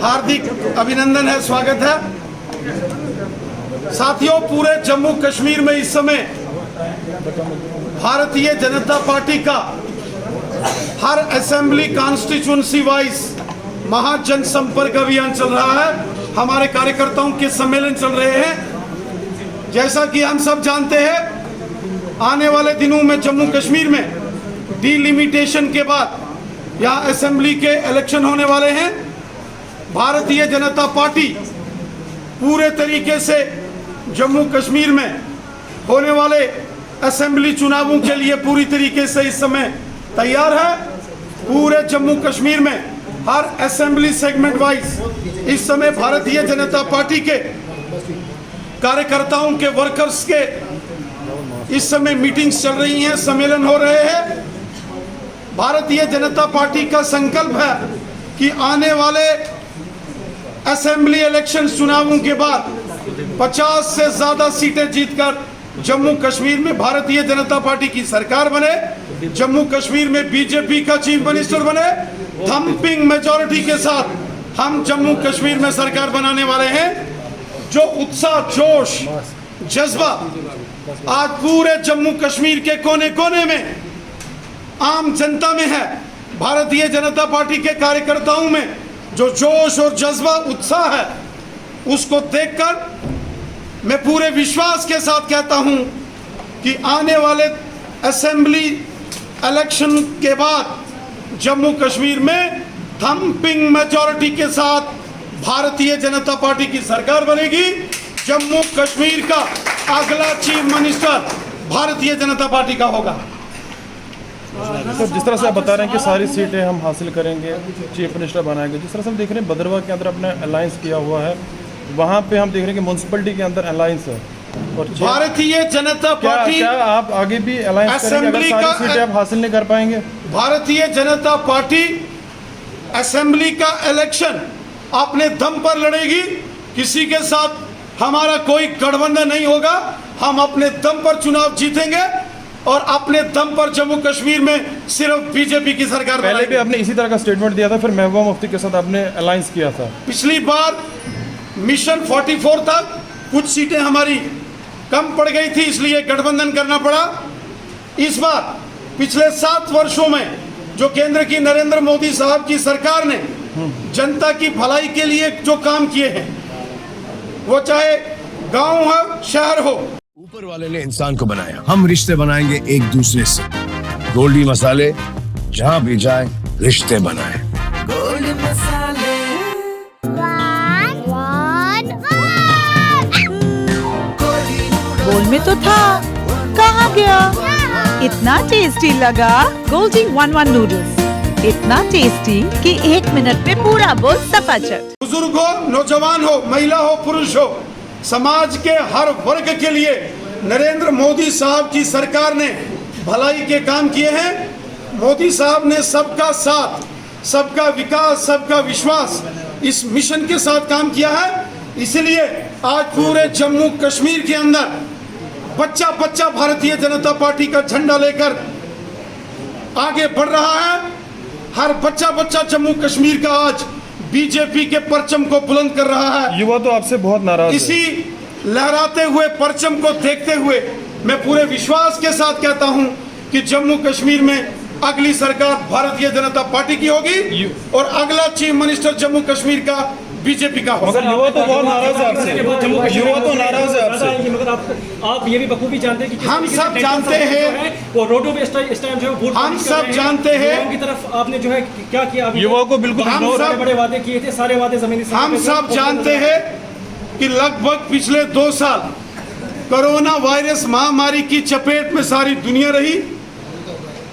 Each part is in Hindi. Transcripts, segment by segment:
हार्दिक अभिनंदन है, स्वागत है। साथियों, पूरे जम्मू कश्मीर में इस समय भारतीय जनता पार्टी का हर असेंबली कॉन्स्टिट्यूंसी वाइज महाजन संपर्क अभियान चल रहा है। हमारे कार्यकर्ताओं के सम्मेलन चल रहे हैं। जैसा कि हम सब जानते हैं, आने वाले दिनों में जम्मू कश्मीर में डिलिमिटेशन के बाद यहाँ असेंबली के इलेक्शन होने वाले हैं। भारतीय जनता पार्टी पूरे तरीके से जम्मू कश्मीर में होने वाले असेंबली चुनावों के लिए पूरी तरीके से इस समय तैयार है। पूरे जम्मू कश्मीर में हर असेंबली सेगमेंट वाइज इस समय भारतीय जनता पार्टी के कार्यकर्ताओं के, वर्कर्स के इस समय मीटिंग्स चल रही हैं, सम्मेलन हो रहे हैं। भारतीय जनता पार्टी का संकल्प है कि आने वाले असेंबली इलेक्शन चुनावों के बाद 50 से ज्यादा सीटें जीतकर जम्मू कश्मीर में भारतीय जनता पार्टी की सरकार बने, जम्मू कश्मीर में बीजेपी का चीफ मिनिस्टर बने। थम्पिंग मेजॉरिटी के साथ हम जम्मू कश्मीर में सरकार बनाने वाले हैं। जो उत्साह, जोश, जज्बा आज पूरे जम्मू कश्मीर के कोने कोने में आम जनता में है, भारतीय जनता पार्टी के कार्यकर्ताओं में जो जोश और जज्बा, उत्साह है, उसको देखकर मैं पूरे विश्वास के साथ कहता हूं कि आने वाले असेंबली इलेक्शन के बाद जम्मू कश्मीर में थम्पिंग मेजॉरिटी के साथ भारतीय जनता पार्टी की सरकार बनेगी। जम्मू कश्मीर का अगला chief minister Bharatiya Janata party का होगा। तो जिस तरह से आप बता रहे हैं कि सारी सीटें हम हासिल करेंगे, चीफ मिनिस्टर बनाएंगे, जिस तरह से हम देख रहे हैं भद्रवाह के अंदर अपने अलायंस किया हुआ है, वहाँ पे हम देख रहे हैं कि म्यूनसिपलिटी के अंदर अलायंस है। और भारतीय जनता पार्टी, क्या आप आगे भी अलायंस करेंगे अगर सारी सीटें आप हासिल नहीं कर पाएंगे? भारतीय जनता पार्टी असेंबली का इलेक्शन अपने दम पर लड़ेगी। किसी के साथ हमारा कोई गठबंधन नहीं होगा। हम अपने दम पर चुनाव जीतेंगे और अपने दम पर जम्मू कश्मीर में सिर्फ बीजेपी की सरकार पहले भी आपने इसी तरह का स्टेटमेंट दिया था, फिर महबूबा मुफ्ती के साथ आपने अलायंस किया था। पिछली बार मिशन 44 तक कुछ सीटें हमारी कम पड़ गई थी, इसलिए गठबंधन करना पड़ा। इस बार पिछले 7 वर्षों में जो केंद्र की नरेंद्र मोदी साहब की सरकार ने जनता की भलाई के लिए जो काम किए हैं, वो चाहे गांव हो, शहर हो, ऊपर वाले ने इंसान को बनाया, हम रिश्ते बनाएंगे एक दूसरे से। गोल्डी मसाले, जहाँ भी जाए रिश्ते बनाए। गोल्डी मसाले। बोल में तो था, कहाँ गया? इतना टेस्टी लगा गोल्डी 1-1 नूडल्स, इतना टेस्टी कि 1 मिनट में पूरा बोल सफाचट। बुजुर्ग हो, नौजवान हो, महिला हो, पुरुष हो, समाज के हर वर्ग के लिए नरेंद्र मोदी साहब की सरकार ने भलाई के काम किए हैं। मोदी साहब ने सबका साथ, सबका विकास, सबका विश्वास इस मिशन के साथ काम किया है। इसलिए आज पूरे जम्मू कश्मीर के अंदर बच्चा बच्चा भारतीय जनता पार्टी का झंडा लेकर आगे बढ़ रहा है। हर बच्चा बच्चा जम्मू कश्मीर का आज बीजेपी के परचम को बुलंद कर रहा है। युवा तो आपसे बहुत नाराज है। इसी लहराते हुए परचम को देखते हुए मैं पूरे विश्वास के साथ कहता हूं कि जम्मू कश्मीर में अगली सरकार भारतीय जनता पार्टी की होगी और अगला चीफ मिनिस्टर जम्मू कश्मीर का बीजेपी का होगा। मगर युवा तो बहुत नाराज है आपसे, युवा तो नाराज है आपसे। मगर आप ये भी बखूबी जानते हैं कि हम सब जानते हैं, वो रोडों पे इस टाइम जो है हम सब जानते हैं की तरफ आपने जो है क्या किया। युवाओं को बिल्कुल बड़े वादे किए थे, सारे वादे जमीनी। हम सब जानते हैं कि लगभग पिछले 2 साल कोरोना वायरस महामारी की चपेट में सारी दुनिया रही।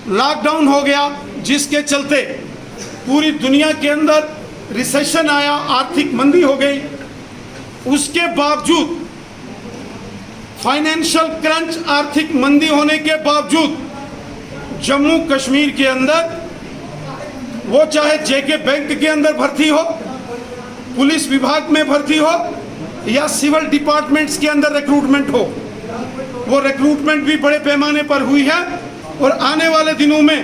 लॉकडाउन हो गया, जिसके चलते पूरी दुनिया के अंदर रिसेशन आया, आर्थिक मंदी हो गई। उसके बावजूद फाइनेंशियल क्रंच, आर्थिक मंदी होने के बावजूद जम्मू कश्मीर के अंदर, वो चाहे जेके बैंक के अंदर भर्ती हो, पुलिस विभाग में भर्ती हो या सिविल डिपार्टमेंट्स के अंदर रिक्रूटमेंट हो, वो रिक्रूटमेंट भी बड़े पैमाने पर हुई है और आने वाले दिनों में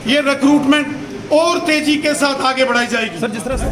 ये रिक्रूटमेंट और तेजी के साथ आगे बढ़ाई जाएगी। सर, जिस तरह से